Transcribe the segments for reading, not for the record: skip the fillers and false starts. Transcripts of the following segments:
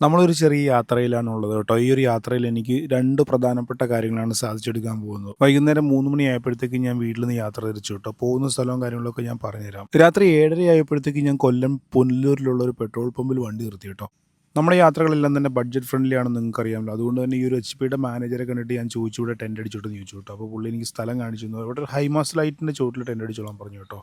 നമ്മളൊരു ചെറിയ യാത്രയിലാണുള്ളത് കേട്ടോ. ഈ ഒരു യാത്രയിൽ എനിക്ക് 2 പ്രധാനപ്പെട്ട കാര്യങ്ങളാണ് സാധിച്ചെടുക്കാൻ പോകുന്നത്. വൈകുന്നേരം 3 മണിയായപ്പോഴത്തേക്കും ഞാൻ വീട്ടിൽ നിന്ന് യാത്ര തിരിച്ചു കേട്ടോ. പോകുന്ന സ്ഥലവും കാര്യങ്ങളൊക്കെ ഞാൻ പറഞ്ഞുതരാം. രാത്രി 7:30 ആയപ്പോഴത്തേക്കും ഞാൻ കൊല്ലം പുനലൂരിലുള്ള ഒരു പെട്രോൾ പമ്പിൽ വണ്ടി നിർത്തി കേട്ടോ. നമ്മുടെ യാത്രകളെല്ലാം തന്നെ ബഡ്ജറ്റ് ഫ്രണ്ട്ലി ആണെന്ന് നിങ്ങൾക്കറിയാമല്ലോ. അതുകൊണ്ട് തന്നെ ഈ ഒരു എച്ച്.പിയുടെ മാനേജറെ കണ്ടിട്ട് ഞാൻ ചോദിച്ചു ഇവിടെ ടെൻ്റ് അടിച്ചോട്ടെന്ന് ചോദിച്ചു കേട്ടോ. അപ്പോൾ പുള്ളി എനിക്ക് സ്ഥലം കാണിച്ചു തന്നു. അവിടെ ഒരു ഹൈമാസ് ലൈറ്റിൻ്റെ ചോട്ടിൽ ടെൻ്റ് അടിച്ചോളാൻ പറഞ്ഞു കേട്ടോ.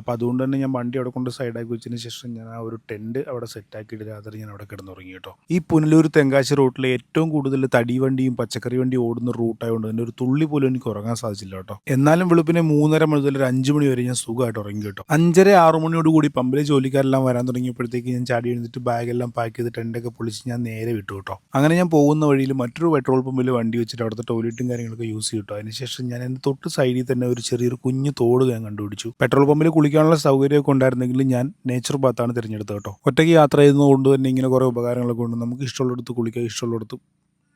അപ്പോൾ അതുകൊണ്ട് തന്നെ ഞാൻ വണ്ടി അവിടെ കൊണ്ട് സൈഡാക്കി വെച്ചതിന് ശേഷം ഞാൻ ആ ഒരു ടെൻ്റ് അവിടെ സെറ്റാക്കിയിട്ട് രാത്രി ഞാൻ അവിടെ കിടന്നുറങ്ങി കേട്ടോ. ഈ പുനലൂർ തെങ്കാശി റൂട്ടിൽ ഏറ്റവും കൂടുതൽ തടി വണ്ടിയും പച്ചക്കറി വണ്ടിയും ഓടുന്ന റൂട്ടായതുകൊണ്ട് തന്നെ ഒരു തുള്ളി പോലും എനിക്ക് ഉറങ്ങാൻ സാധിച്ചില്ല കേട്ടോ. എന്നാലും വെളുപ്പിനെ 3:30 മുതൽ ഒരു 5 മണി വരെ ഞാൻ സുഖമായിട്ട് ഉറങ്ങി കേട്ടോ. 5:30-6 മണിയോട് കൂടി പമ്പിലെ ജോലിക്കാരെല്ലാം വരാൻ തുടങ്ങിയപ്പോഴത്തേക്ക് ഞാൻ ചാടി എഴുന്നിട്ട് ബാഗെല്ലാം പാക്ക് ചെയ്ത് ടെൻ്റൊക്കെ പൊളിച്ച് ഞാൻ നേരെ വിട്ടു കേട്ടോ. അങ്ങനെ ഞാൻ പോകുന്ന വഴിയിൽ മറ്റൊരു പെട്രോൾ പമ്പിൽ വണ്ടി വെച്ചിട്ട് അവിടുത്തെ ടോയ്ലറ്റും കാര്യങ്ങളൊക്കെ യൂസ് ചെയ്തു. അതിനുശേഷം ഞാൻ എൻ്റെ തൊട്ട് സൈഡിൽ തന്നെ ഒരു ചെറിയൊരു കുഞ്ഞു തോട് ഞാൻ കണ്ടുപിടിച്ചു. പെട്രോൾ പമ്പിൽ കുളിക്കാനുള്ള സൗകര്യമൊക്കെ ഉണ്ടായിരുന്നെങ്കിലും ഞാൻ നേച്ചർ ബാത്താണ് തിരഞ്ഞെടുത്തത് കേട്ടോ. ഒറ്റയ്ക്ക് യാത്ര ചെയ്യുന്നതുകൊണ്ട് തന്നെ ഇങ്ങനെ കുറേ ഉപകാരങ്ങളൊക്കെ ഉണ്ട്. നമുക്ക് ഇഷ്ടമുള്ളിടത്ത് കുളിക്കാം, ഇഷ്ടമുള്ളിടത്ത്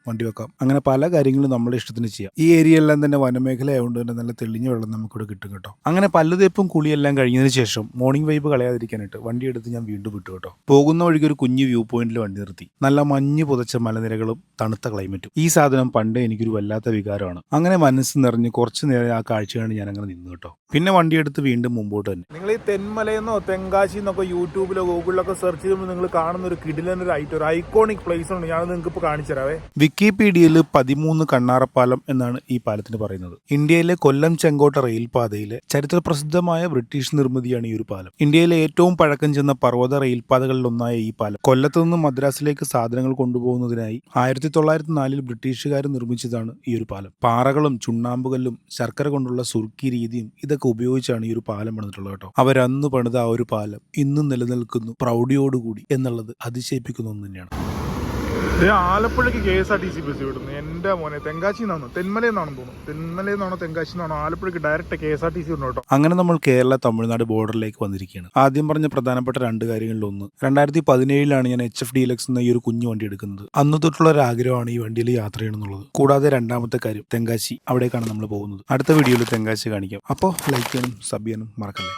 വണ്ടി വെക്കാം. അങ്ങനെ പല കാര്യങ്ങളും നമ്മുടെ ഇഷ്ടത്തിന് ചെയ്യാം. ഈ ഏരിയയെല്ലാം തന്നെ വനമേഖല ആയതുകൊണ്ട് തന്നെ നല്ല തെളിഞ്ഞ വെള്ളം നമുക്കിവിടെ കിട്ടും കേട്ടോ. അങ്ങനെ പല്ലുതേപ്പും കുളിയെല്ലാം കഴിഞ്ഞതിന് ശേഷം മോർണിംഗ് വൈബ് കളയാതിരിക്കാനായിട്ട് വണ്ടി എടുത്ത് ഞാൻ വീണ്ടും വിട്ടു കേട്ടോ. പോകുന്ന വഴിക്ക് ഒരു കുഞ്ഞു വ്യൂ പോയിന്റിൽ വണ്ടി നിർത്തി. നല്ല മഞ്ഞ് പുതച്ച മലനിരകളും തണുത്ത ക്ലൈമറ്റും. ഈ സാധനം പണ്ടേ എനിക്കൊരു വല്ലാത്ത വികാരമാണ്. അങ്ങനെ മനസ്സ് നിറഞ്ഞ് കുറച്ച് നേരം ആ കാഴ്ച കണ്ട് ഞാൻ അങ്ങനെ നിന്നു കേട്ടോ. പിന്നെ വണ്ടിയെടുത്ത് വീണ്ടും മുമ്പോട്ട് തന്നെ. നിങ്ങൾ ഈ തെന്മലയെന്നോ തെങ്കാശിന്നൊക്കെ യൂട്യൂബിലോ ഗൂഗിളിലൊക്കെ സെർച്ച് ചെയ്യുമ്പോൾ നിങ്ങൾ കാണുന്ന ഒരു കിടിലൻ ഒരു ഐക്കോണിക് പ്ലേസ് ഉണ്ട്. ഞാനത് നിങ്ങൾക്ക് ഇപ്പോൾ കാണിച്ചു തരാവേ. വിക്കിപീഡിയയിൽ 13 കണ്ണാറപ്പാലം എന്നാണ് ഈ പാലത്തിന് പറയുന്നത്. ഇന്ത്യയിലെ കൊല്ലം ചെങ്കോട്ട റെയിൽപാതയിലെ ചരിത്രപ്രസിദ്ധമായ ബ്രിട്ടീഷ് നിർമ്മിതിയാണ് ഈ ഒരു പാലം. ഇന്ത്യയിലെ ഏറ്റവും പഴക്കം ചെന്ന പർവ്വത റെയിൽപാതകളിലൊന്നായ ഈ പാലം കൊല്ലത്ത് നിന്ന് മദ്രാസിലേക്ക് സാധനങ്ങൾ കൊണ്ടുപോകുന്നതിനായി 1904 ബ്രിട്ടീഷുകാർ നിർമ്മിച്ചതാണ് ഈ ഒരു പാലം. പാറകളും ചുണ്ണാമ്പുകല്ലും ശർക്കര കൊണ്ടുള്ള സുർക്കി രീതിയും ഇതൊക്കെ ഉപയോഗിച്ചാണ് ഈ ഒരു പാലം പണിതിട്ടുള്ളത് കേട്ടോ. അവരന്ന് പണിത ആ ഒരു പാലം ഇന്നും നിലനിൽക്കുന്നു പ്രൗഢിയോടുകൂടി എന്നുള്ളത് അതിശയിപ്പിക്കുന്ന ഒന്ന് തന്നെയാണ്. ആലപ്പുഴയ്ക്ക് KSRTC ബസ് വിടുന്നു. എൻ്റെ മോനെ തെങ്കാശിന്നാണോ തെന്മലയെന്നാണെന്ന് തോന്നുന്നു. തെന്മലയെന്നാണോ തെങ്കാശിന്നാണോ ആലപ്പുഴയ്ക്ക് ഡയറക്റ്റ് KSRTC ഉണ്ട് കേട്ടോ. അങ്ങനെ നമ്മൾ കേരള തമിഴ്നാട് ബോർഡറിലേക്ക് വന്നിരിക്കുകയാണ്. ആദ്യം പറഞ്ഞ പ്രധാനപ്പെട്ട 2 കാര്യങ്ങളിലൊന്ന് 2017 ഞാൻ HF Deluxe എന്ന ഈ ഒരു കുഞ്ഞു വണ്ടി എടുക്കുന്നത്. അന്ന് തൊട്ടുള്ള ഒരു ആഗ്രഹമാണ് ഈ വണ്ടിയിൽ യാത്ര ചെയ്യണമെന്നുള്ളത്. കൂടാതെ രണ്ടാമത്തെ കാര്യം തെങ്കാശി, അവിടേക്കാണ് നമ്മൾ പോകുന്നത്. അടുത്ത വീഡിയോയിൽ തെങ്കാശി കാണിക്കാം. അപ്പോൾ ലൈക്ക് ചെയ്യാനും സബ് ചെയ്യാനും മറക്കല്ലേ.